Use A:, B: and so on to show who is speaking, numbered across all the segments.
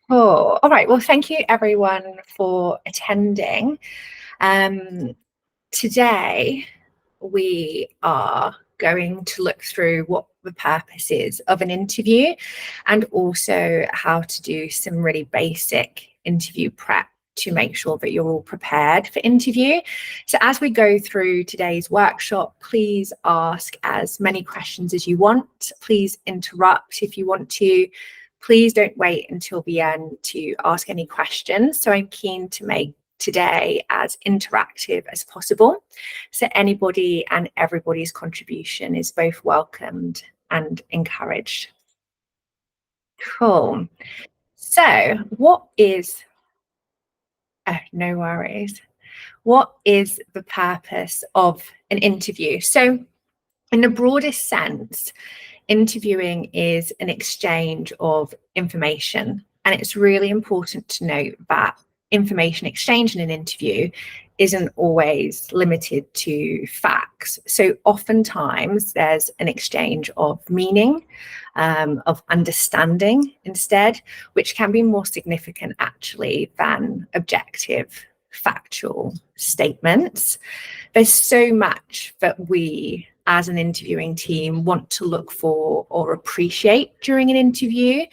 A: Cool. All right. Well, thank you everyone for attending. Today, we are going to look through what the purpose is of an interview and also how to do some really basic interview prep to make sure that you're all prepared for interview. So as we go through today's workshop, please ask as many questions as you want. Please interrupt if you want to. Please don't wait until the end to ask any questions. So I'm keen to make today as interactive as possible. So anybody and everybody's contribution is both welcomed and encouraged. Cool. So no worries. What is the purpose of an interview? So in the broadest sense, interviewing is an exchange of information. And it's really important to note that information exchange in an interview isn't always limited to facts. So oftentimes there's an exchange of meaning, of understanding instead, which can be more significant actually than objective factual statements. There's so much that we as an interviewing team want to look for or appreciate during an interview.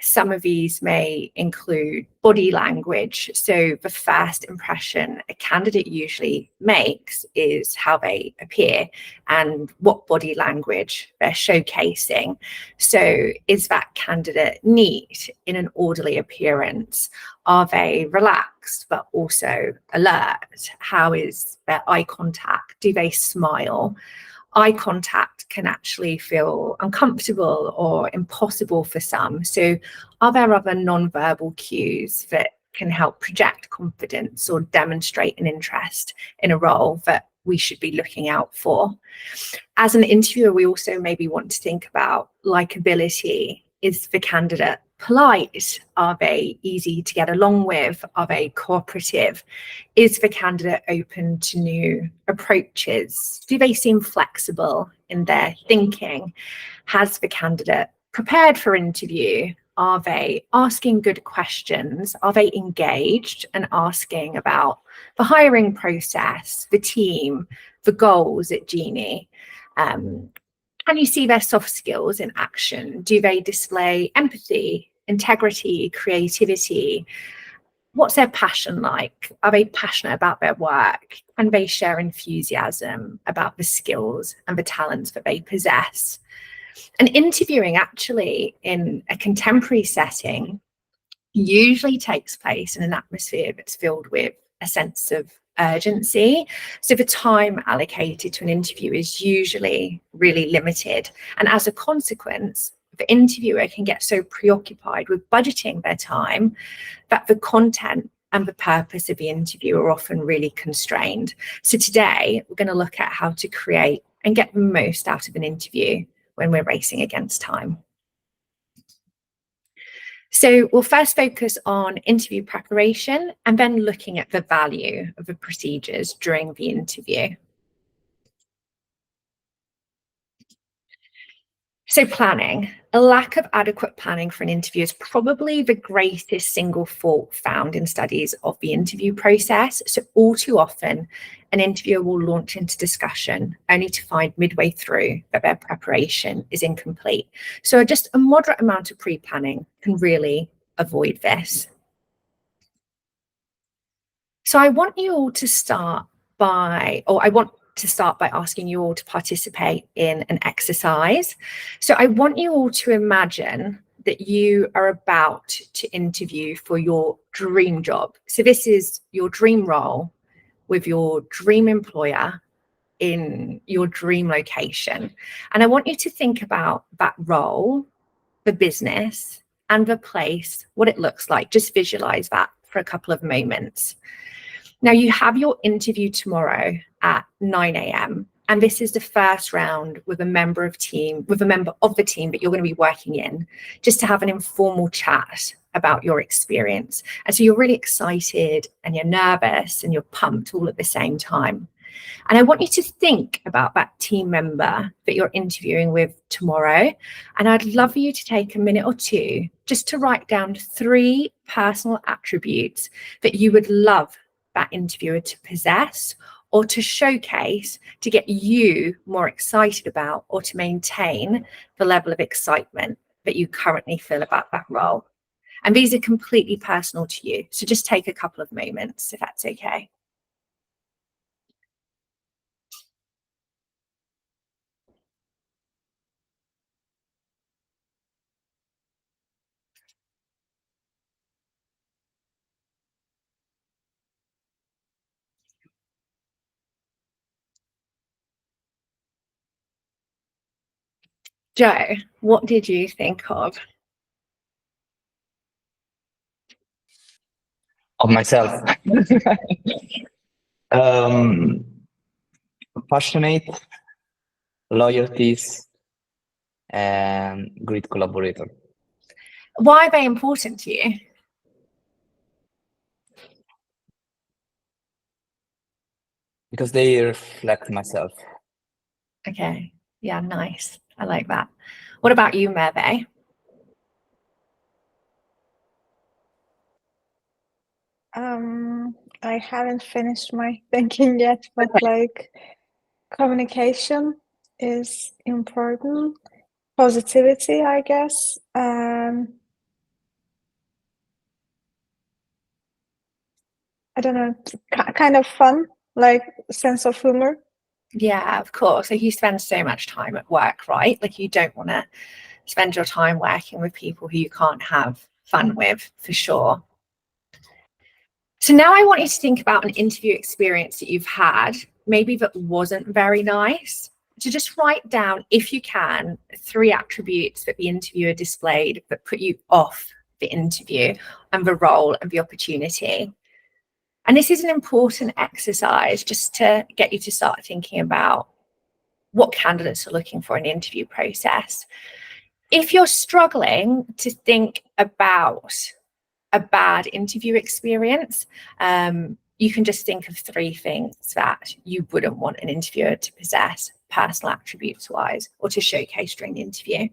A: Some of these may include body language. So the first impression a candidate usually makes is how they appear and what body language they're showcasing. So is that candidate neat in an orderly appearance? Are they relaxed but also alert? How is their eye contact? Do they smile? Eye contact can actually feel uncomfortable or impossible for some. So are there other non-verbal cues that can help project confidence or demonstrate an interest in a role that we should be looking out for? As an interviewer, we also maybe want to think about likability. Is the candidate polite? Are they easy to get along with? Are they cooperative? Is the candidate open to new approaches? Do they seem flexible in their thinking? Has the candidate prepared for interview? Are they asking good questions? Are they engaged and asking about the hiring process, the team, the goals at Genie? Can you see their soft skills in action? Do they display empathy, integrity, creativity? What's their passion like? Are they passionate about their work? Can they share enthusiasm about the skills and the talents that they possess? And interviewing actually in a contemporary setting usually takes place in an atmosphere that's filled with a sense of urgency. So the time allocated to an interview is usually really limited. And as a consequence, the interviewer can get so preoccupied with budgeting their time that the content and the purpose of the interview are often really constrained. So today, we're going to look at how to create and get the most out of an interview when we're racing against time. So we'll first focus on interview preparation and then looking at the value of the procedures during the interview. So planning. A lack of adequate planning for an interview is probably the greatest single fault found in studies of the interview process. So all too often, an interviewer will launch into discussion only to find midway through that their preparation is incomplete. So just a moderate amount of pre-planning can really avoid this. So I want you all to start by asking you all to participate in an exercise. So I want you all to imagine that you are about to interview for your dream job. So this is your dream role with your dream employer in your dream location. And I want you to think about that role, the business, and the place, what it looks like. Just visualize that for a couple of moments. Now you have your interview tomorrow at 9 a.m. and this is the first round with a member of the team that you're going to be working in, just to have an informal chat about your experience. And so you're really excited and you're nervous and you're pumped all at the same time. And I want you to think about that team member that you're interviewing with tomorrow. And I'd love for you to take a minute or two just to write down 3 personal attributes that you would love that interviewer to possess or to showcase to get you more excited about or to maintain the level of excitement that you currently feel about that role. And these are completely personal to you. So just take a couple of moments if that's okay. Joe, what did you think of?
B: Of myself. Passionate, loyalties, and great collaborator.
A: Why are they important to you?
B: Because they reflect myself.
A: Okay. Yeah, nice. I like that. What about you, Merve?
C: I haven't finished my thinking yet, but like communication is important. Positivity, I guess. I don't know, kind of fun, like sense of humor.
A: Yeah, of course. Like you spend so much time at work, right? Like you don't want to spend your time working with people who you can't have fun with, for sure. So now I want you to think about an interview experience that you've had, maybe that wasn't very nice. To just write down, if you can, 3 attributes that the interviewer displayed that put you off the interview and the role and the opportunity. And this is an important exercise just to get you to start thinking about what candidates are looking for in the interview process. If you're struggling to think about a bad interview experience, you can just think of 3 things that you wouldn't want an interviewer to possess, personal attributes wise, or to showcase during the interview.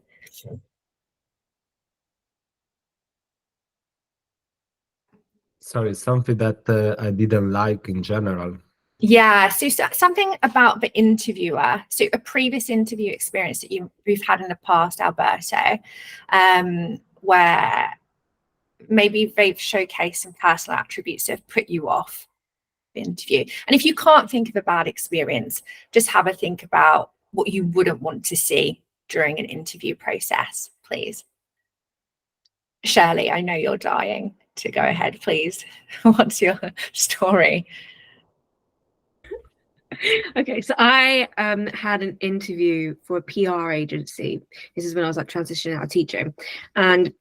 D: Sorry, something that I didn't like in general.
A: Yeah, so something about the interviewer. So a previous interview experience that we've had in the past, Alberto, where maybe they've showcased some personal attributes that have put you off the interview. And if you can't think of a bad experience, just have a think about what you wouldn't want to see during an interview process, please. Shirley, I know you're dying to go ahead, please. What's your story?
E: Okay, so I had an interview for a PR agency. This is when I was like transitioning out of teaching, and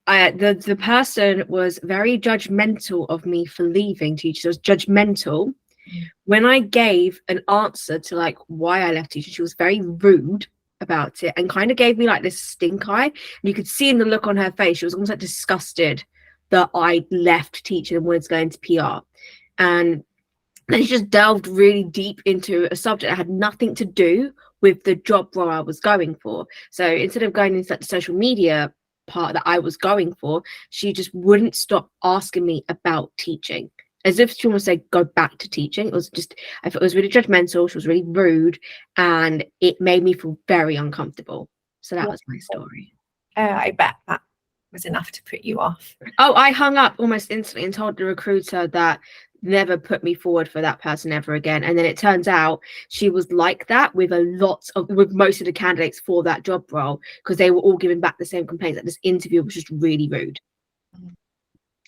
E: the person was very judgmental of me for leaving teaching. She was judgmental. When I gave an answer to like why I left teaching, she was very rude about it and kind of gave me like this stink eye. And you could see in the look on her face, she was almost like disgusted that I left teaching and wanted to go into PR. And then she just delved really deep into a subject that had nothing to do with the job role I was going for. So instead of going into like the social media part that I was going for, she just wouldn't stop asking me about teaching, as if she almost said, go back to teaching. It was just, I thought it was really judgmental. She was really rude, and it made me feel very uncomfortable. So that was my story.
A: I bet that was enough to put you off.
E: Oh, I hung up almost instantly and told the recruiter that never put me forward for that person ever again. And then it turns out she was like that with with most of the candidates for that job role, because they were all giving back the same complaints, that this interview was just really rude.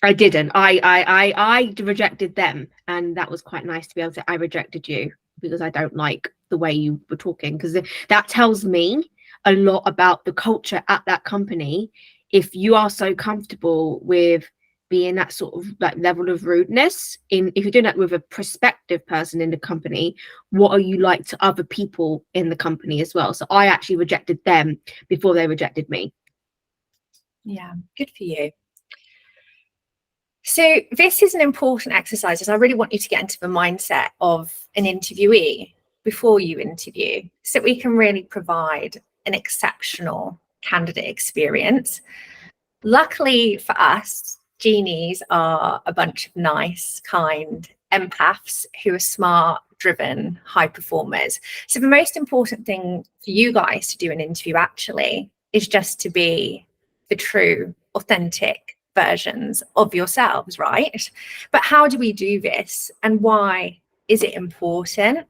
E: I didn't. I rejected them, and that was quite nice to be able to. I rejected you because I don't like the way you were talking, because that tells me a lot about the culture at that company. If you are so comfortable with being that sort of like level of rudeness, if you're doing that with a prospective person in the company, what are you like to other people in the company as well? So I actually rejected them before they rejected me.
A: Yeah, good for you. So this is an important exercise, as I really want you to get into the mindset of an interviewee before you interview, so we can really provide an exceptional candidate experience. Luckily for us, Genies are a bunch of nice, kind empaths who are smart, driven, high performers. So the most important thing for you guys to do an interview actually is just to be the true, authentic versions of yourselves, right? But how do we do this, and why is it important?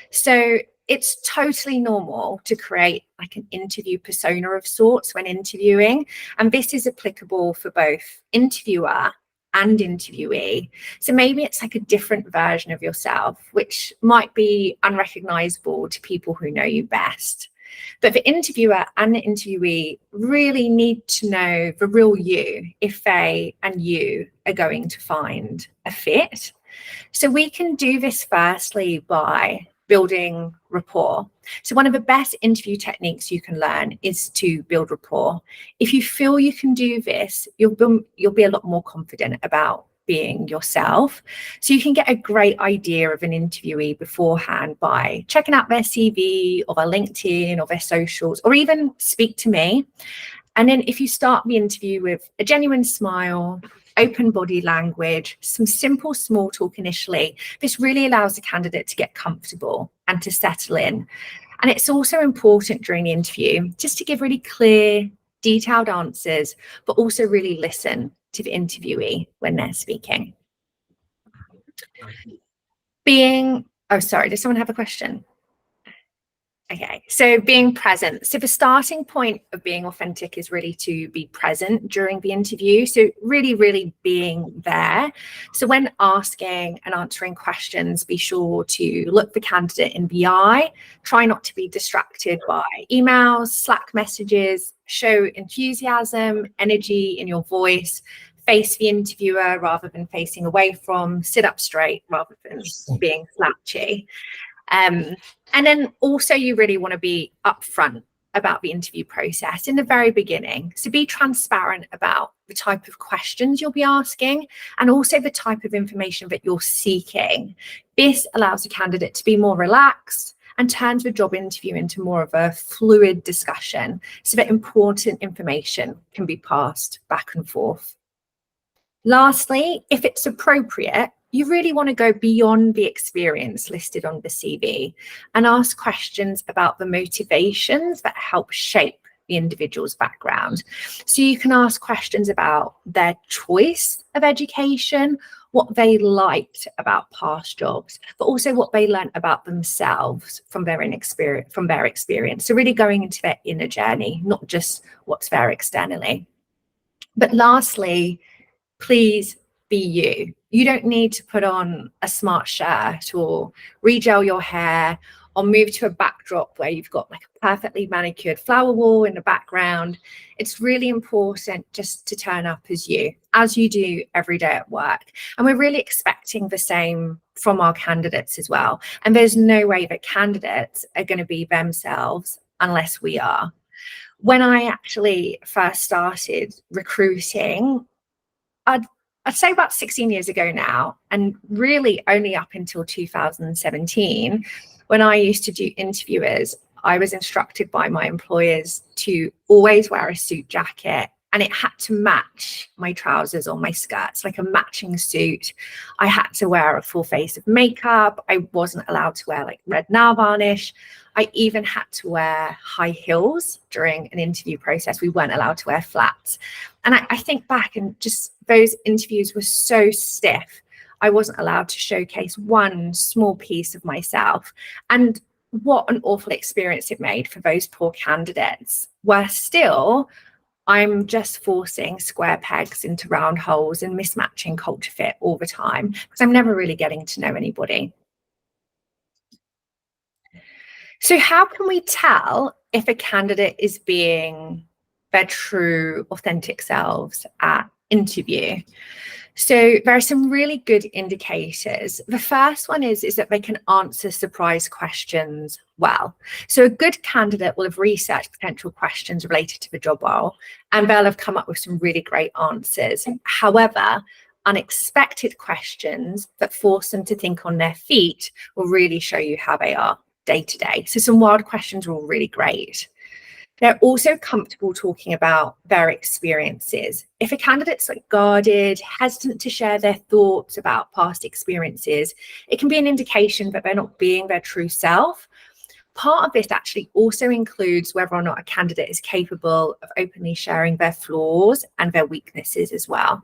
A: So it's totally normal to create like an interview persona of sorts when interviewing, and this is applicable for both interviewer and interviewee. So maybe it's like a different version of yourself, which might be unrecognizable to people who know you best. But the interviewer and the interviewee really need to know the real you if they and you are going to find a fit. So we can do this firstly by building rapport. So one of the best interview techniques you can learn is to build rapport. If you feel you can do this, you'll be a lot more confident about being yourself. So you can get a great idea of an interviewee beforehand by checking out their CV or their LinkedIn or their socials, or even speak to me. And then if you start the interview with a genuine smile, open body language, some simple small talk initially, this really allows the candidate to get comfortable and to settle in. And it's also important during the interview just to give really clear, detailed answers, but also really listen to the interviewee when they're speaking. Oh, sorry, does someone have a question? Okay, so being present. So the starting point of being authentic is really to be present during the interview. So really being there. So when asking and answering questions, be sure to look the candidate in the eye. Try not to be distracted by emails, Slack messages. Show enthusiasm, energy in your voice. Face the interviewer rather than facing away from. Sit up straight rather than being slouchy. And then also you really want to be upfront about the interview process in the very beginning. So be transparent about the type of questions you'll be asking and also the type of information that you're seeking. This allows the candidate to be more relaxed and turns the job interview into more of a fluid discussion so that important information can be passed back and forth. Lastly, if it's appropriate, you really want to go beyond the experience listed on the CV and ask questions about the motivations that help shape the individual's background. So you can ask questions about their choice of education, what they liked about past jobs, but also what they learned about themselves from their experience. So really going into their inner journey, not just what's there externally. But lastly, please be you. You don't need to put on a smart shirt or regel your hair or move to a backdrop where you've got like a perfectly manicured flower wall in the background. It's really important just to turn up as you do every day at work. And we're really expecting the same from our candidates as well. And there's no way that candidates are going to be themselves unless we are. When I actually first started recruiting, I'd say about 16 years ago now, and really only up until 2017, when I used to do interviewers, I was instructed by my employers to always wear a suit jacket, and it had to match my trousers or my skirts, like a matching suit. I had to wear a full face of makeup. I wasn't allowed to wear like red nail varnish. I even had to wear high heels during an interview process. We weren't allowed to wear flats. And I think back and just those interviews were so stiff. I wasn't allowed to showcase one small piece of myself. And what an awful experience it made for those poor candidates, where still I'm just forcing square pegs into round holes and mismatching culture fit all the time because I'm never really getting to know anybody. So how can we tell if a candidate is being their true, authentic selves at interview? So there are some really good indicators. The first one is that they can answer surprise questions well. So a good candidate will have researched potential questions related to the job role, and they'll have come up with some really great answers. However, unexpected questions that force them to think on their feet will really show you how they are day to day. So some wild questions are all really great. They're also comfortable talking about their experiences. If a candidate's like guarded, hesitant to share their thoughts about past experiences, it can be an indication that they're not being their true self. Part of this actually also includes whether or not a candidate is capable of openly sharing their flaws and their weaknesses as well.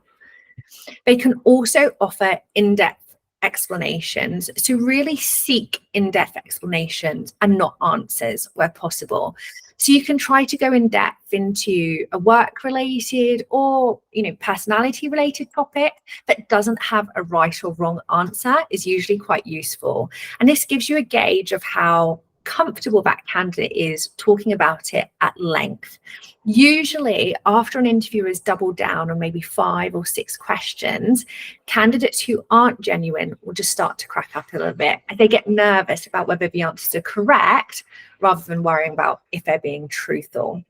A: They can also offer in-depth explanations. So really seek in-depth explanations and not answers where possible. So you can try to go in depth into a work-related or personality-related topic that doesn't have a right or wrong answer is usually quite useful. And this gives you a gauge of how comfortable that candidate is talking about it at length. Usually, after an interviewer has doubled down on maybe 5 or 6 questions, candidates who aren't genuine will just start to crack up a little bit. And they get nervous about whether the answers are correct rather than worrying about if they're being truthful.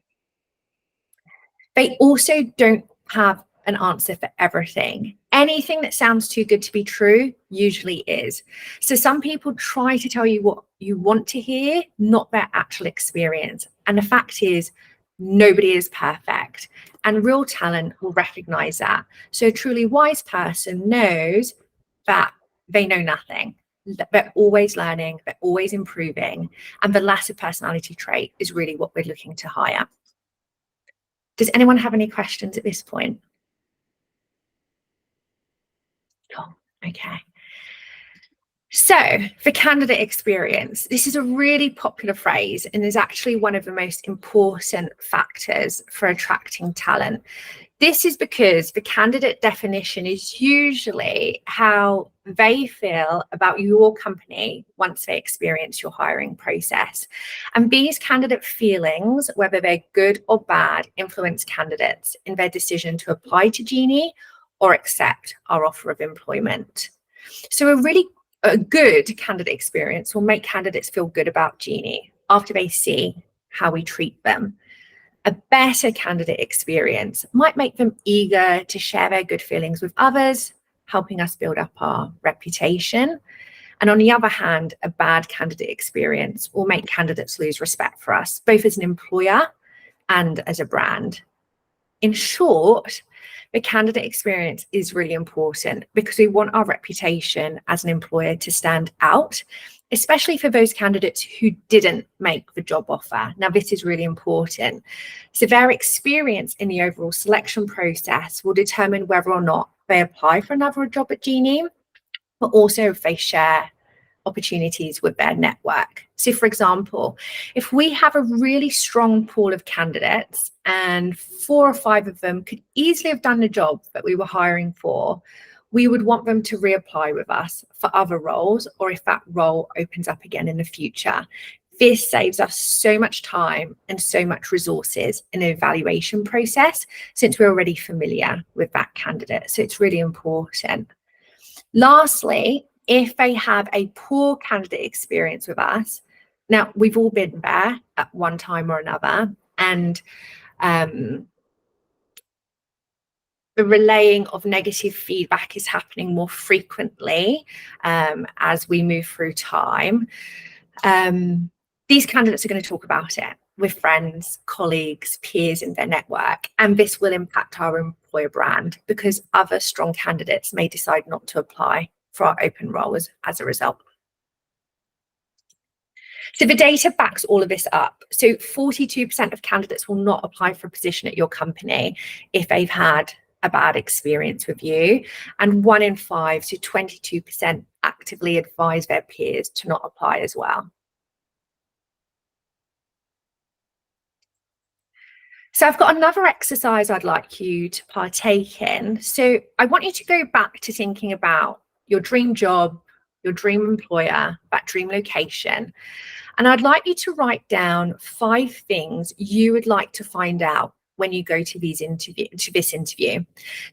A: They also don't have an answer for everything. Anything that sounds too good to be true usually is. So some people try to tell you what you want to hear, not their actual experience. And the fact is, nobody is perfect, and real talent will recognize that. So a truly wise person knows that they know nothing. They're always learning, they're always improving, and the latter personality trait is really what we're looking to hire. Does anyone have any questions at this point? Cool. Okay. So for candidate experience, this is a really popular phrase and is actually one of the most important factors for attracting talent. This is because the candidate definition is usually how they feel about your company once they experience your hiring process. And these candidate feelings, whether they're good or bad, influence candidates in their decision to apply to Genie or accept our offer of employment. So a good candidate experience will make candidates feel good about Genie after they see how we treat them. A better candidate experience might make them eager to share their good feelings with others, helping us build up our reputation. And on the other hand, a bad candidate experience will make candidates lose respect for us, both as an employer and as a brand. In short, the candidate experience is really important because we want our reputation as an employer to stand out, especially for those candidates who didn't make the job offer. Now, this is really important. So their experience in the overall selection process will determine whether or not they apply for another job at Genie, but also if they share opportunities with their network. So for example, if we have a really strong pool of candidates and 4 or 5 of them could easily have done the job that we were hiring for, we would want them to reapply with us for other roles, or if that role opens up again in the future. This saves us so much time and so much resources in the evaluation process since we're already familiar with that candidate. So it's really important. Lastly, if they have a poor candidate experience with us, now we've all been there at one time or another, and the relaying of negative feedback is happening more frequently as we move through time. These candidates are going to talk about it with friends, colleagues, peers in their network, and this will impact our employer brand because other strong candidates may decide not to apply for our open roles as a result. So the data backs all of this up. So 42% of candidates will not apply for a position at your company if they've had a bad experience with you, and 1 in 5, so 22%, actively advise their peers to not apply as well. So I've got another exercise I'd like you to partake in. So I want you to go back to thinking about your dream job, your dream employer, that dream location. And I'd like you to write down 5 things you would like to find out when you go to this interview.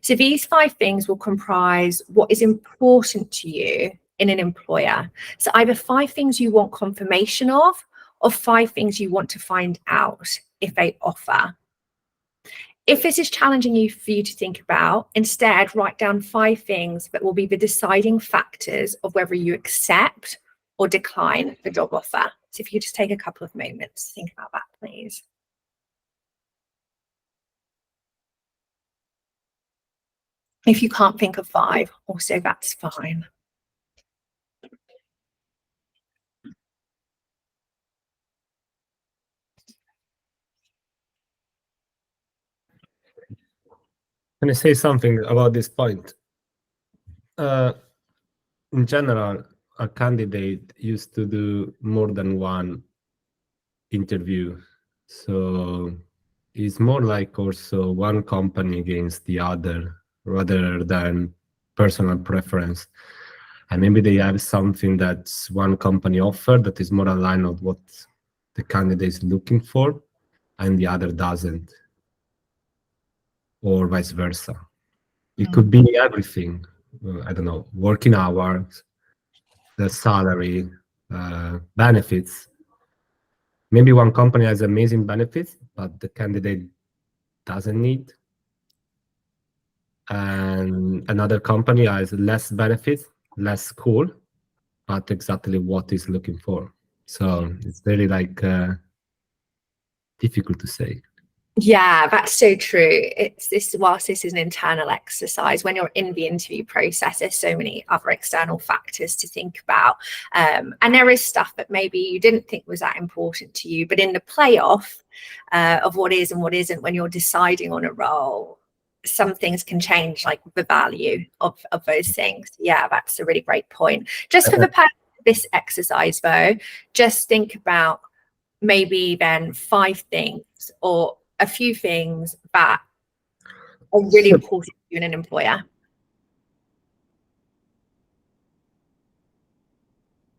A: So these 5 things will comprise what is important to you in an employer. So either 5 things you want confirmation of, or 5 things you want to find out if they offer. If this is challenging you for you to think about, instead write down 5 things that will be the deciding factors of whether you accept or decline the job offer. So if you just take a couple of moments to think about that, please. If you can't think of 5, also that's fine.
D: Can I say something about this point? In general, a candidate used to do more than one interview. So it's more like also one company against the other rather than personal preference. And maybe they have something that's one company offer that is more aligned with what the candidate is looking for and the other doesn't, or vice versa. It could be everything. I don't know, working hours, the salary, benefits. Maybe one company has amazing benefits, but the candidate doesn't need. And another company has less benefits, less cool, but exactly what he's looking for. So it's very like difficult to say.
A: Yeah, that's so true. It's this, whilst this is an internal exercise, when you're in the interview process, there's so many other external factors to think about. And there is stuff that maybe you didn't think was that important to you, but in the playoff of what is and what isn't, when you're deciding on a role, some things can change, like the value of those things. Yeah, that's a really great point. Just for the purpose of this exercise though, just think about maybe then 5 things or a few things that are really important to you in an employer.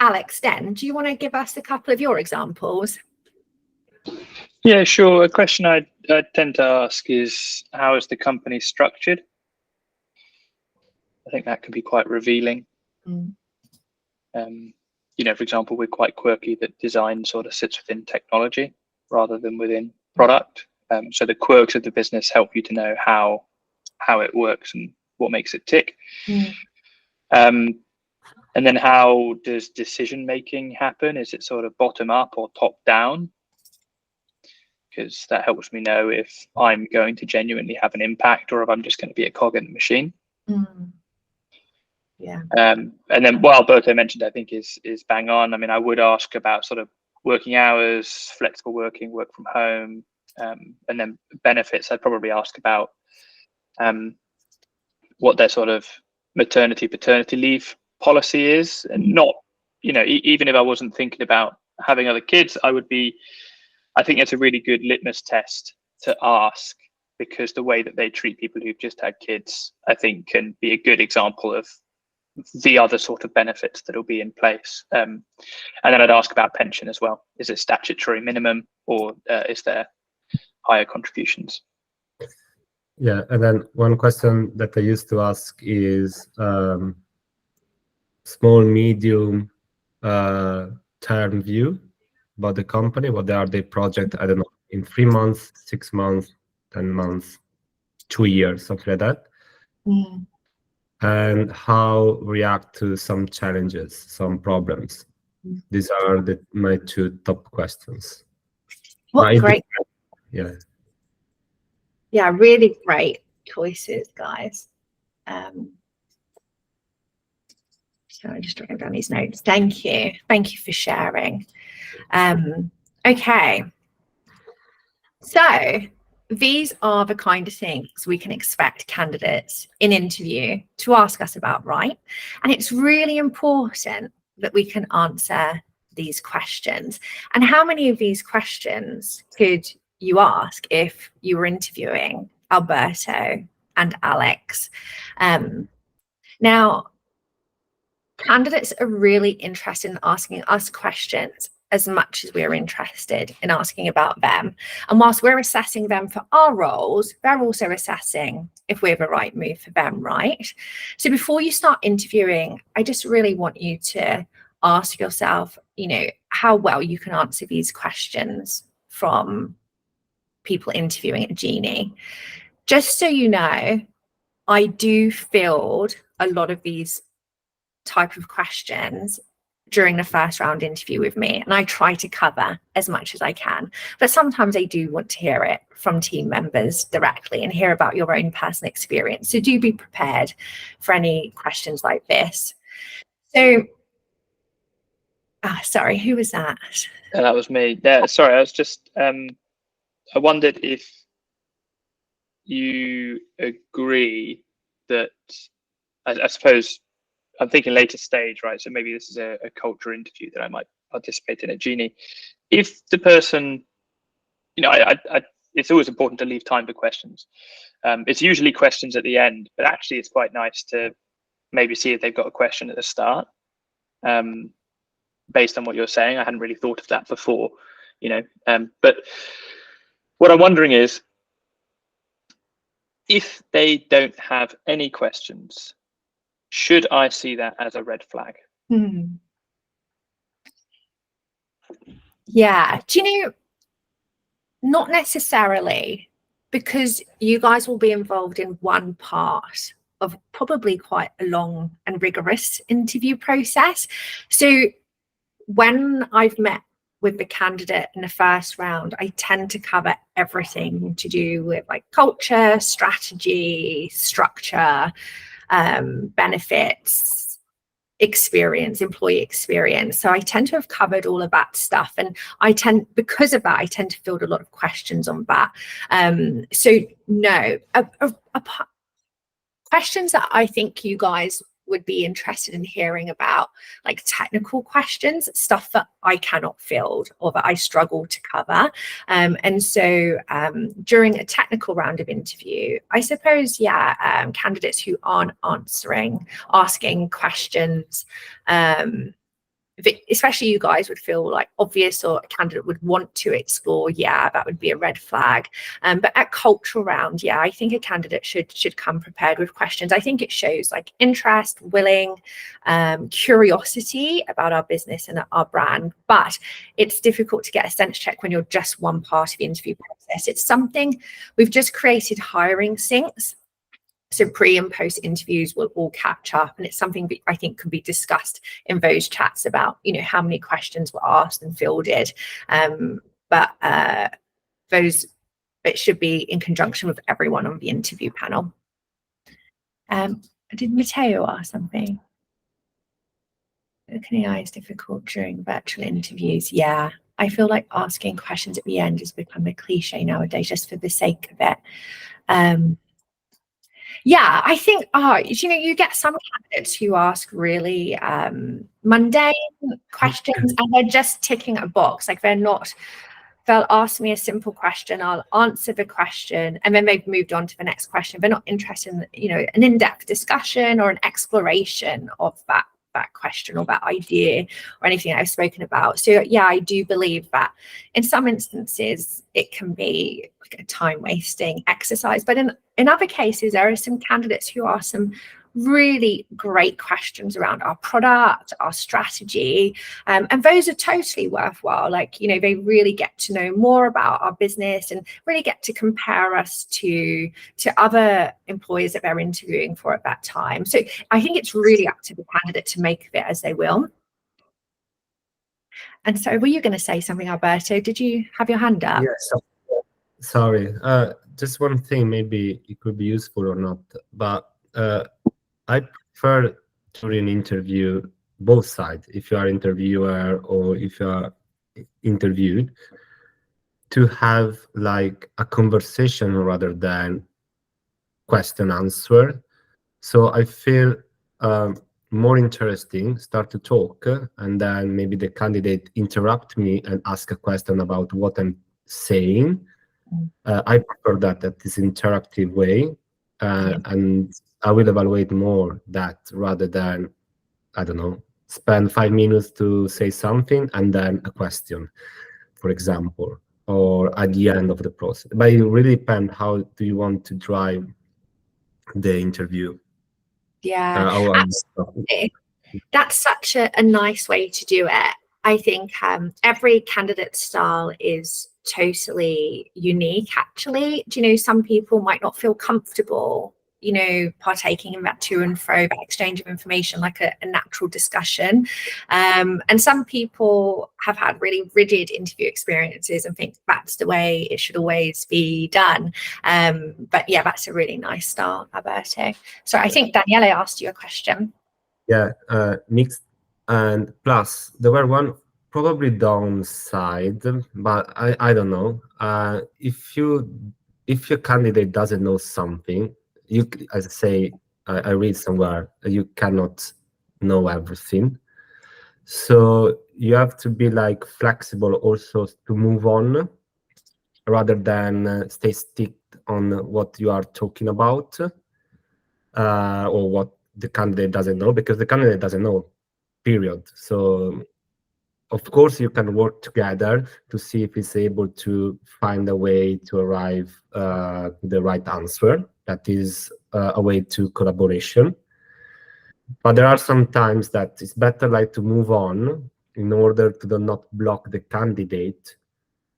A: Alex, Den, do you want to give us a couple of your examples?
F: Yeah, sure. A question I tend to ask is, how is the company structured? I think that can be quite revealing. You know, for example, we're quite quirky that design sort of sits within technology rather than within product. So the quirks of the business help you to know how it works and what makes it tick. And then how does decision making happen? Is it sort of bottom up or top down? Because that helps me know if I'm going to genuinely have an impact or if I'm just going to be a cog in the machine.
A: Yeah.
F: And then what Alberto mentioned, I think is bang on. I mean, I would ask about sort of working hours, flexible working, work from home, and then benefits. I'd probably ask about what their sort of maternity, paternity leave policy is, and not, you know, even if I wasn't thinking about having other kids, I think it's a really good litmus test to ask, because the way that they treat people who've just had kids, I think, can be a good example of the other sort of benefits that will be in place. And then I'd ask about pension as well. Is it statutory minimum, or is there higher contributions?
D: Yeah, and then one question that I used to ask is small, medium term view about the company. What are their project? I don't know, in 3 months, 6 months, 10 months, 2 years, something like that. And how react to some challenges, some problems. These are my 2 top questions.
A: What great.
D: Yeah.
A: Yeah, really great choices, guys. So I'm just writing down these notes. Thank you. Thank you for sharing. Okay. So these are the kind of things we can expect candidates in interview to ask us about, right? And it's really important that we can answer these questions. And how many of these questions could you ask if you were interviewing Alberto and Alex? Now, candidates are really interested in asking us questions as much as we're interested in asking about them. And whilst we're assessing them for our roles, they're also assessing if we're the right move for them, right? So before you start interviewing, I just really want you to ask yourself, you know, how well you can answer these questions from people interviewing at Genie. Just so you know, I do field a lot of these type of questions during the first round interview with me, and I try to cover as much as I can, but sometimes I do want to hear it from team members directly and hear about your own personal experience. So do be prepared for any questions like this. So sorry, who was that?
F: That was me. Yeah, sorry, I was just I wondered if you agree that, I suppose I'm thinking later stage, right? So maybe this is a culture interview that I might participate in at Genie. If the person, you know, it's always important to leave time for questions. It's usually questions at the end, but actually it's quite nice to maybe see if they've got a question at the start. Based on what you're saying, I hadn't really thought of that before, you know. But what I'm wondering is, if they don't have any questions, should I see that as a red flag?
A: Yeah, do you know, not necessarily, because you guys will be involved in one part of probably quite a long and rigorous interview process. So when I've met with the candidate in the first round, I tend to cover everything to do with like culture, strategy, structure, benefits, experience, employee experience. So I tend to have covered all of that stuff, and because of that, I tend to field a lot of questions on that. So no, questions that I think you guys would be interested in hearing about, like technical questions, stuff that I cannot field or that I struggle to cover. And so during a technical round of interview, I suppose, candidates who aren't asking questions, especially you guys would feel like obvious or a candidate would want to explore, that would be a red flag. But at cultural round, I think a candidate should come prepared with questions. I think it shows like interest, willing, curiosity about our business and our brand. But it's difficult to get a sense check when you're just one part of the interview process. It's something we've just created hiring syncs. So pre and post interviews will all catch up, and it's something that I think can be discussed in those chats about, you know, how many questions were asked and fielded. But it should be in conjunction with everyone on the interview panel. Did Matteo ask something? Looking AI is difficult during virtual interviews. Yeah, I feel like asking questions at the end has become a cliche nowadays, just for the sake of it. Yeah, I think, you know, you get some candidates who ask really mundane questions and they're just ticking a box. Like they'll ask me a simple question, I'll answer the question, and then they've moved on to the next question. They're not interested in, you know, an in-depth discussion or an exploration of that question or that idea or anything I've spoken about. So I do believe that in some instances it can be like a time-wasting exercise, but in other cases there are some candidates who ask some really great questions around our product, our strategy, and those are totally worthwhile. Like, you know, they really get to know more about our business and really get to compare us to other employers that they're interviewing for at that time. So I think it's really up to the candidate to make of it as they will. And so were you going to say something, Alberto? Did you have your hand up?
D: Yes. Sorry. Just one thing, maybe it could be useful or not, but I prefer during an interview both sides, if you are interviewer or if you are interviewed, to have like a conversation rather than question answer. So I feel more interesting, start to talk, and then maybe the candidate interrupt me and ask a question about what I'm saying. I prefer that this interactive way, and I will evaluate more that rather than, I don't know, spend 5 minutes to say something and then a question, for example, or at the end of the process. But it really depends how do you want to drive the interview.
A: Yeah, absolutely. That's such a nice way to do it. I think every candidate style is totally unique, actually. Do you know, some people might not feel comfortable, you know, partaking in that to and fro, that exchange of information, like a natural discussion. And some people have had really rigid interview experiences and think that's the way it should always be done. But yeah, that's a really nice style, Alberto. So I think Daniele asked you a question.
D: Yeah, mixed. And plus, there were one probably downside, but I don't know. If your candidate doesn't know something, you, as I say, I read somewhere, you cannot know everything. So you have to be like flexible also to move on, rather than stay stick on what you are talking about, or what the candidate doesn't know, because the candidate doesn't know, period. So of course you can work together to see if it's able to find a way to arrive to the right answer. That is a way to collaboration. But there are some times that it's better like to move on in order to not block the candidate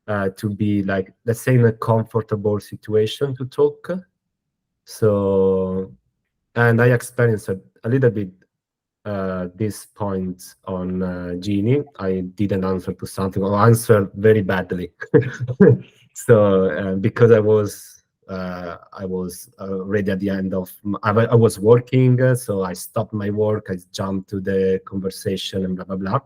D: to be like, let's say, in a comfortable situation to talk. So, and I experienced a little bit this point on Genie. I didn't answer to something, or answered very badly. So because I was already at the end of, I was working, so I stopped my work, I jumped to the conversation and blah, blah, blah.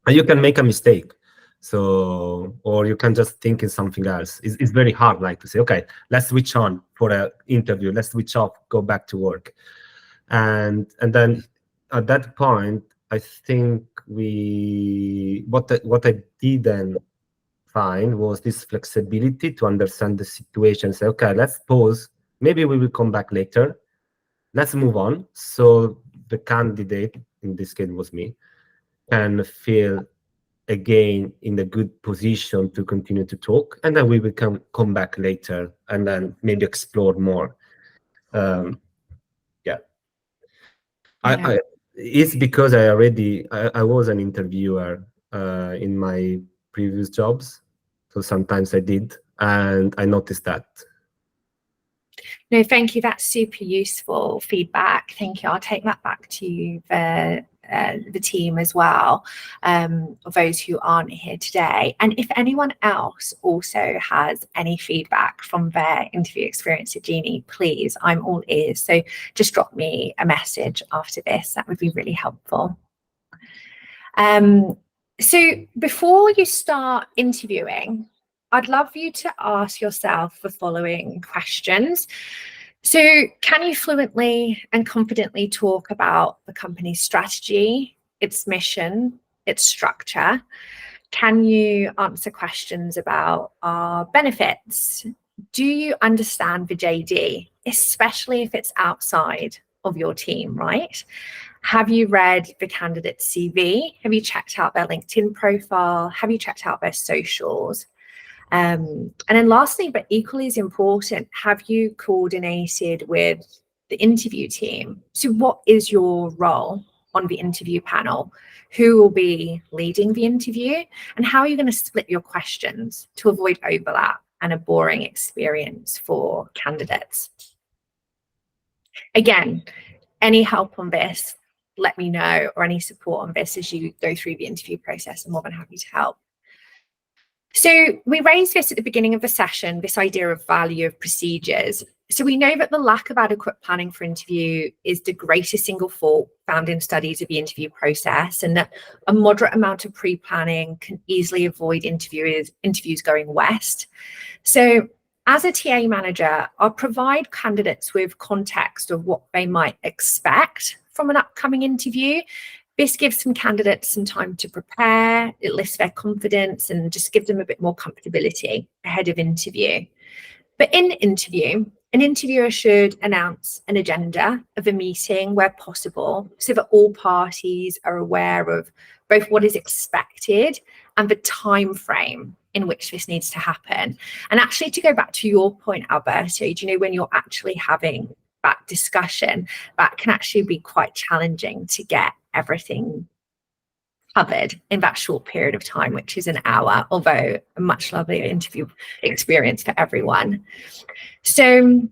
D: And you can make a mistake. So, or you can just think in something else. It's very hard, like, to say, okay, let's switch on for an interview, let's switch off, go back to work. And then at that point, I think what I didn't find was this flexibility to understand the situation. Say, okay, let's pause. Maybe we will come back later. Let's move on. So the candidate, in this case was me, can feel again in a good position to continue to talk, and then we will come back later and then maybe explore more. Yeah. It's because I was an interviewer in my previous jobs, so sometimes I did, and I noticed that.
A: No, thank you. That's super useful feedback. Thank you. I'll take that back to the team as well, of those who aren't here today. And if anyone else also has any feedback from their interview experience at Genie, please, I'm all ears. So just drop me a message after this. That would be really helpful. So before you start interviewing, I'd love you to ask yourself the following questions. So can you fluently and confidently talk about the company's strategy, its mission, its structure? Can you answer questions about our benefits? Do you understand the JD, especially if it's outside of your team, right? Have you read the candidate's CV? Have you checked out their LinkedIn profile? Have you checked out their socials? And then lastly, but equally as important, have you coordinated with the interview team? So what is your role on the interview panel? Who will be leading the interview? And how are you going to split your questions to avoid overlap and a boring experience for candidates? Again, any help on this, let me know, or any support on this as you go through the interview process. I'm more than happy to help. So we raised this at the beginning of the session, this idea of value of procedures. So we know that the lack of adequate planning for interview is the greatest single fault found in studies of the interview process, and that a moderate amount of pre-planning can easily avoid interviews going west. So as a TA manager, I'll provide candidates with context of what they might expect from an upcoming interview. This gives some candidates some time to prepare, it lifts their confidence and just gives them a bit more comfortability ahead of interview. But in interview, an interviewer should announce an agenda of a meeting where possible, so that all parties are aware of both what is expected and the time frame in which this needs to happen. And actually, to go back to your point, Alberto, do you know, when you're actually having that discussion, that can actually be quite challenging to get everything covered in that short period of time, which is an hour, although a much lovelier interview experience for everyone. So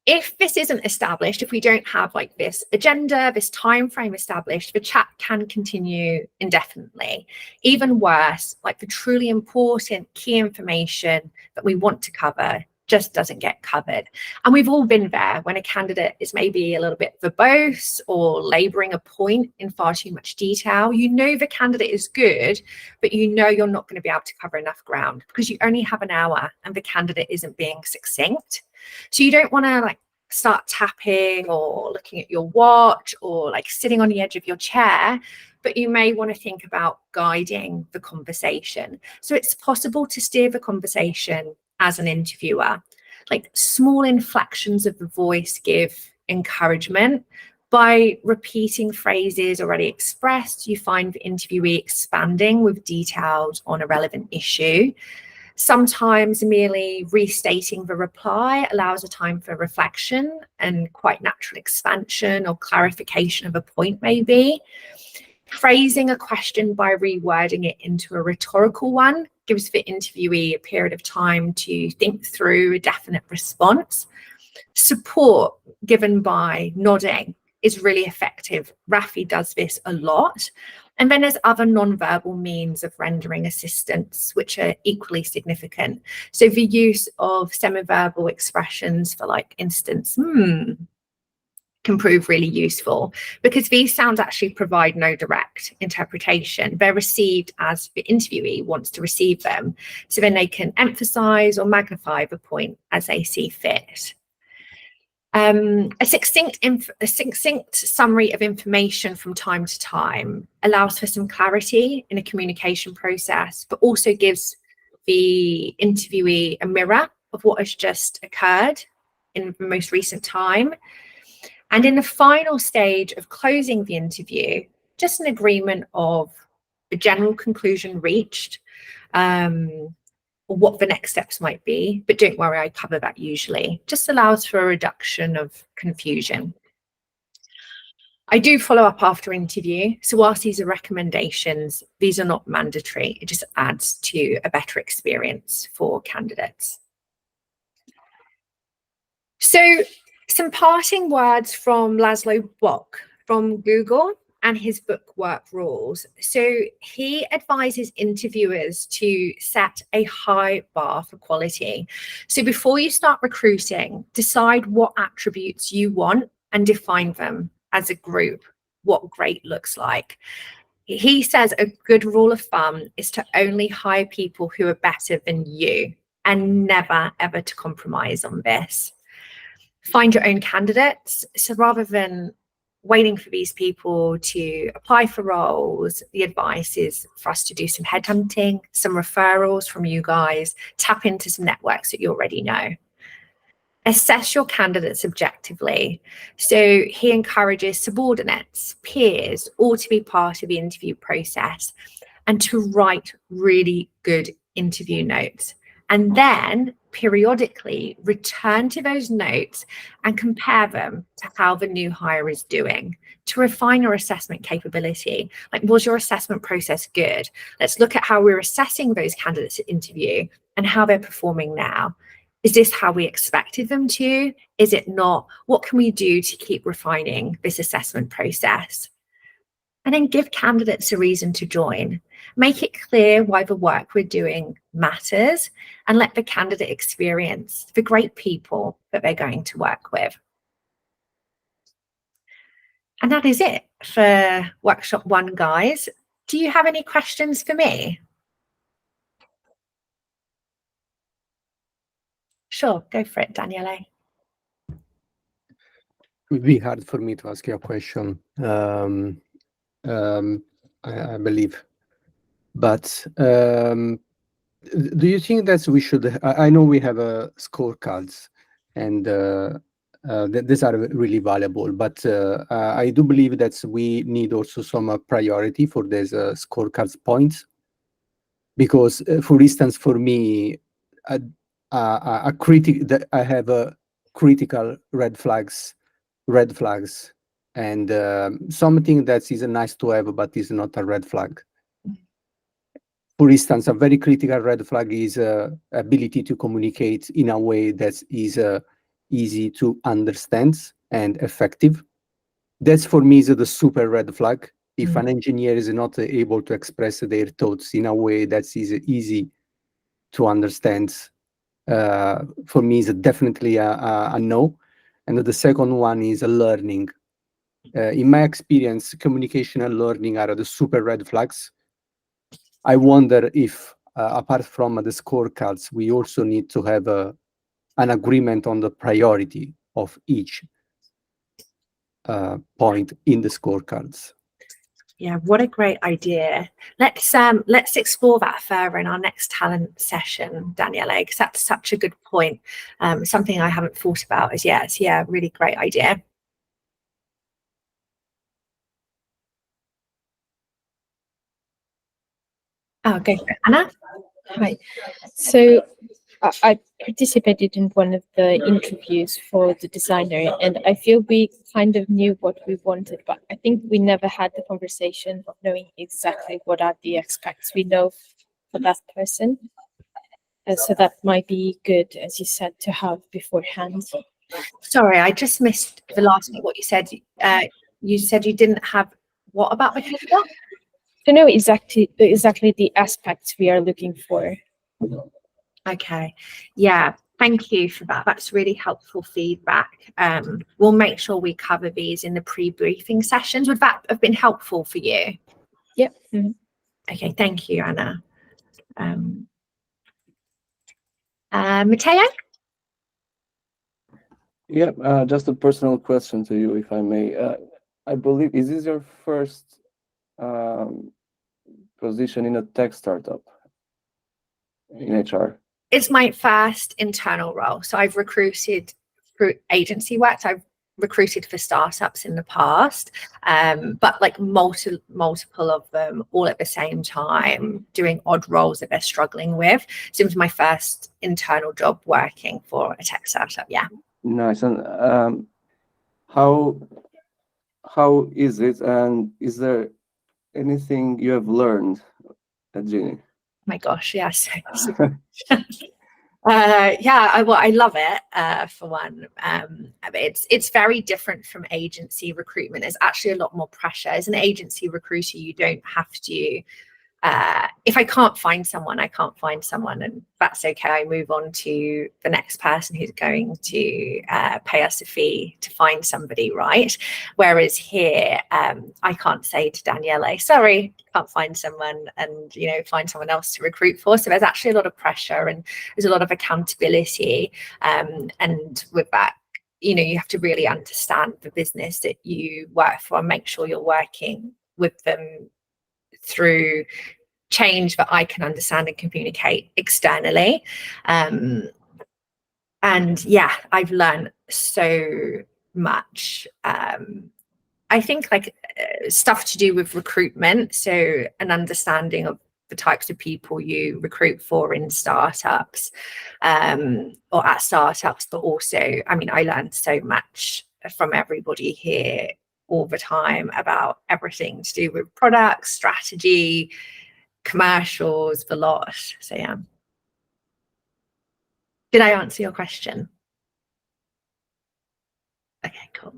A: if this isn't established, if we don't have like this agenda, this time frame established, the chat can continue indefinitely. Even worse, like the truly important key information that we want to cover just doesn't get covered. And we've all been there when a candidate is maybe a little bit verbose or laboring a point in far too much detail. You know the candidate is good, but you know you're not going to be able to cover enough ground because you only have an hour and the candidate isn't being succinct. So you don't want to like start tapping or looking at your watch or like sitting on the edge of your chair, but you may want to think about guiding the conversation. So it's possible to steer the conversation as an interviewer. Like small inflections of the voice give encouragement. By repeating phrases already expressed, you find the interviewee expanding with details on a relevant issue. Sometimes merely restating the reply allows a time for reflection and quite natural expansion or clarification of a point maybe. Phrasing a question by rewording it into a rhetorical one gives the interviewee a period of time to think through a definite response. Support given by nodding is really effective. Rafi does this a lot. And then there's other non-verbal means of rendering assistance, which are equally significant. So the use of semi-verbal expressions, for like instance, can prove really useful because these sounds actually provide no direct interpretation. They're received as the interviewee wants to receive them. So then they can emphasize or magnify the point as they see fit. A succinct summary of information from time to time allows for some clarity in a communication process, but also gives the interviewee a mirror of what has just occurred in the most recent time. And in the final stage of closing the interview, just an agreement of a general conclusion reached, or what the next steps might be, but don't worry, I cover that usually. Just allows for a reduction of confusion. I do follow up after interview. So whilst these are recommendations, these are not mandatory. It just adds to a better experience for candidates. So some parting words from Laszlo Bock from Google and his book Work Rules. So he advises interviewers to set a high bar for quality. So before you start recruiting, decide what attributes you want and define them as a group, what great looks like. He says a good rule of thumb is to only hire people who are better than you and never, ever to compromise on this. Find your own candidates. So rather than waiting for these people to apply for roles, the advice is for us to do some headhunting, some referrals from you guys, tap into some networks that you already know. Assess your candidates objectively. So he encourages subordinates, peers, all to be part of the interview process and to write really good interview notes. And then periodically return to those notes and compare them to how the new hire is doing to refine your assessment capability. Like, was your assessment process good? Let's look at how we're assessing those candidates at interview and how they're performing now. Is this how we expected them to? Is it not? What can we do to keep refining this assessment process? And then give candidates a reason to join. Make it clear why the work we're doing matters and let the candidate experience the great people that they're going to work with. And that is it for Workshop 1, guys. Do you have any questions for me? Sure, go for it, Daniele.
G: It would be hard for me to ask you a question, I believe. But do you think that we should, I know we have scorecards and these are really valuable, but I do believe that we need also some priority for these scorecards points. Because, for instance, for me, I have critical red flags and something that is nice to have but is not a red flag. For instance, a very critical red flag is ability to communicate in a way that is easy to understand and effective. That's for me is the super red flag. If an engineer is not able to express their thoughts in a way that is easy to understand, for me is definitely a no. And the second one is learning. In my experience, communication and learning are the super red flags. I wonder if, apart from the scorecards, we also need to have an agreement on the priority of each point in the scorecards.
A: Yeah, what a great idea. Let's explore that further in our next talent session, Daniele, because that's such a good point. Something I haven't thought about as yet. Yeah, really great idea. Oh, go for it, Anna.
H: Hi. So I participated in one of the interviews for the designer, and I feel we kind of knew what we wanted, but I think we never had the conversation of knowing exactly what are the aspects we know for that person. So that might be good, as you said, to have beforehand.
A: Sorry, I just missed the last bit. What you said. You said you didn't have what about the candidate?
H: To know exactly the aspects we are looking for.
A: Okay, yeah, thank you for that. That's really helpful feedback. We'll make sure we cover these in the pre-briefing sessions. Would that have been helpful for you?
H: Yep. Mm-hmm.
A: Okay, thank you, Anna. Matteo?
I: Yeah, just a personal question to you, if I may. I believe, is this your first position in a tech startup in HR?
A: It's my first internal role. So I've recruited through agency work. So I've recruited for startups in the past, but like multiple of them all at the same time, doing odd roles that they're struggling with. So it was my first internal job working for a tech startup. Yeah.
I: Nice. And how is it? And is there anything you have learned at Genie?
A: My gosh, yes. I love it. For one, it's very different from agency recruitment. There's actually a lot more pressure. As an agency recruiter, you don't have to. If I can't find someone, I can't find someone, and that's okay. I move on to the next person who's going to pay us a fee to find somebody, right? Whereas here, I can't say to Daniele, sorry, can't find someone, and find someone else to recruit for. So there's actually a lot of pressure and there's a lot of accountability, and with that, you have to really understand the business that you work for and make sure you're working with them through change that I can understand and communicate externally. And yeah, I've learned so much. I think stuff to do with recruitment. So an understanding of the types of people you recruit for in startups, or at startups, but also, I learned so much from everybody here all the time about everything to do with products, strategy, commercials, the lot. So yeah. Did I answer your question? Okay, cool.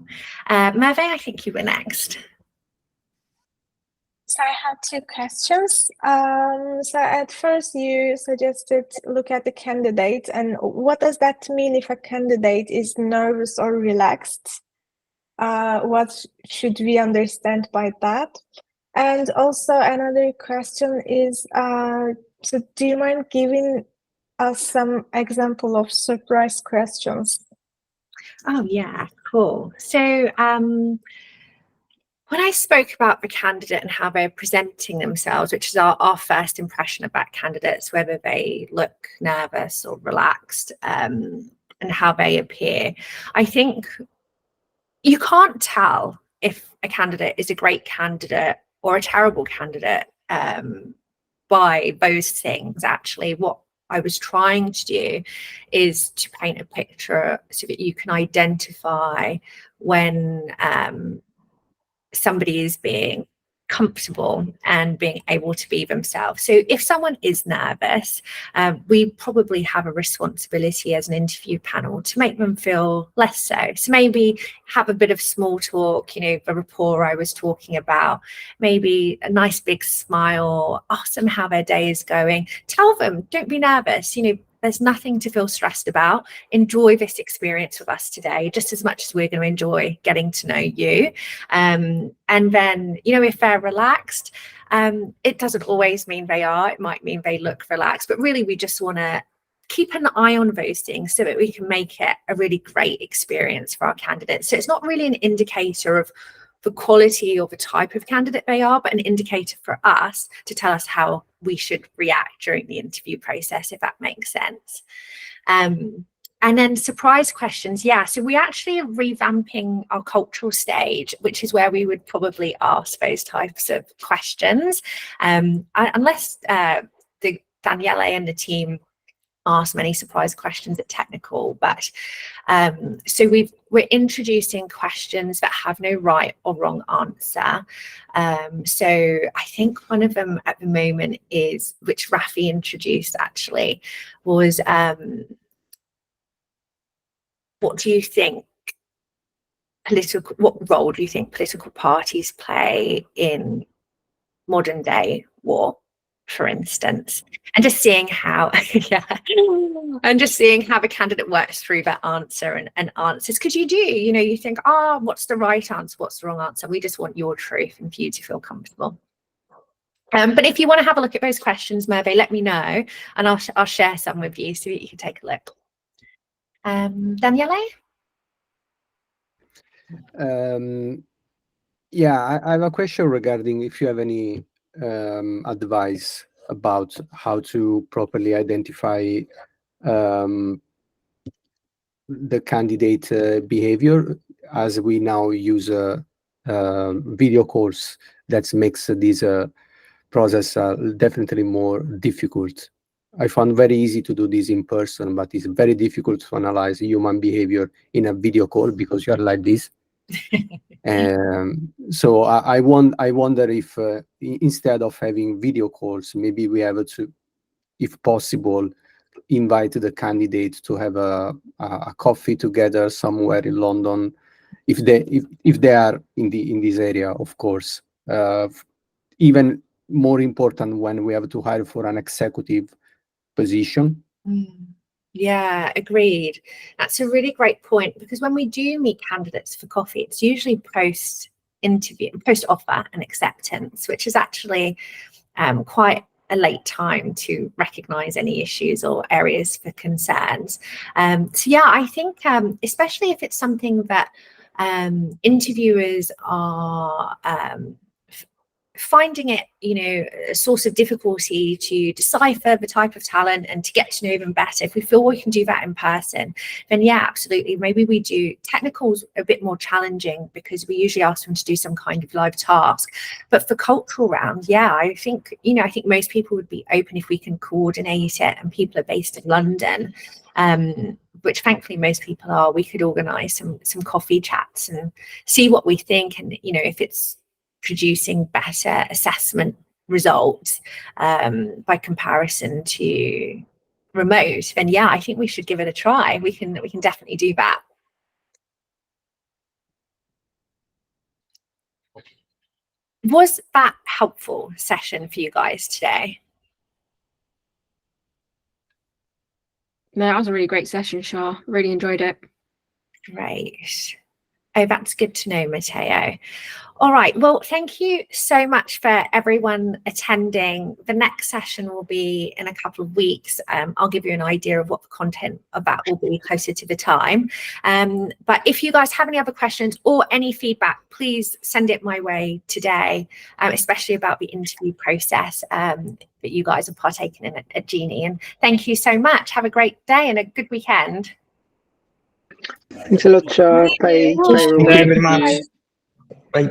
A: Merve, I think you were next.
C: So I had two questions. So at first you suggested look at the candidate, and what does that mean if a candidate is nervous or relaxed? What should we understand by that? And also another question is, so do you mind giving us some example of surprise questions?
A: Oh yeah, cool. So when I spoke about the candidate and how they're presenting themselves, which is our first impression about candidates, whether they look nervous or relaxed, and how they appear, I think you can't tell if a candidate is a great candidate or a terrible candidate by those things. Actually, what I was trying to do is to paint a picture so that you can identify when somebody is being comfortable and being able to be themselves. So if someone is nervous, we probably have a responsibility as an interview panel to make them feel less so. So maybe have a bit of small talk, you know, the rapport I was talking about, maybe a nice big smile, ask them how their day is going, tell them, don't be nervous, you know, there's nothing to feel stressed about. Enjoy this experience with us today, just as much as we're going to enjoy getting to know you. And then, you know, if they're relaxed, it doesn't always mean they are. It might mean they look relaxed, but really we just want to keep an eye on those things so that we can make it a really great experience for our candidates. So it's not really an indicator of the quality or the type of candidate they are, but an indicator for us to tell us how we should react during the interview process, if that makes sense. And then surprise questions. Yeah, so we actually are revamping our cultural stage, which is where we would probably ask those types of questions. Unless the Daniele and the team ask many surprise questions at technical, but so we're introducing questions that have no right or wrong answer. So I think one of them at the moment is, which Rafi introduced actually, was what do you think what role do you think political parties play in modern day war, for instance, and just seeing how and just seeing how the candidate works through that answer and answers, because you know, you think, what's the right answer, what's the wrong answer? We just want your truth and for you to feel comfortable. But if you want to have a look at those questions, Merve, let me know and I'll share some with you so that you can take a look. Daniele?
G: Yeah, I have a question regarding if you have any advice about how to properly identify the candidate behavior, as we now use video calls that makes this process definitely more difficult. I found very easy to do this in person, but it's very difficult to analyze human behavior in a video call because you are like this. So I wonder if instead of having video calls, maybe we have to, if possible, invite the candidate to have a coffee together somewhere in London, if they are in this area, of course. Even more important when we have to hire for an executive position.
A: Yeah, agreed. That's a really great point, because when we do meet candidates for coffee, it's usually post-interview, post-offer and acceptance, which is actually quite a late time to recognize any issues or areas for concerns. So yeah, I think especially if it's something that interviewers are finding it, you know, a source of difficulty to decipher the type of talent and to get to know them better. If we feel we can do that in person, then yeah, absolutely. Maybe we do. Technical's a bit more challenging because we usually ask them to do some kind of live task. But for cultural round, yeah, I think most people would be open if we can coordinate it, and people are based in London, which thankfully most people are. We could organise some coffee chats and see what we think, and you know, if it's producing better assessment results by comparison to remote, then yeah, I think we should give it a try. We can definitely do that. Was that helpful session for you guys today?
E: No, that was a really great session, Char. Really enjoyed it.
A: Great. Oh, that's good to know, Matteo. All right, well, thank you so much for everyone attending. The next session will be in a couple of weeks. I'll give you an idea of what the content of that will be closer to the time. But if you guys have any other questions or any feedback, please send it my way today, especially about the interview process that you guys are partaking in at Genie. And thank you so much. Have a great day and a good weekend.
J: Thanks a lot, Char. Bye.
B: Thank you very much. Bye.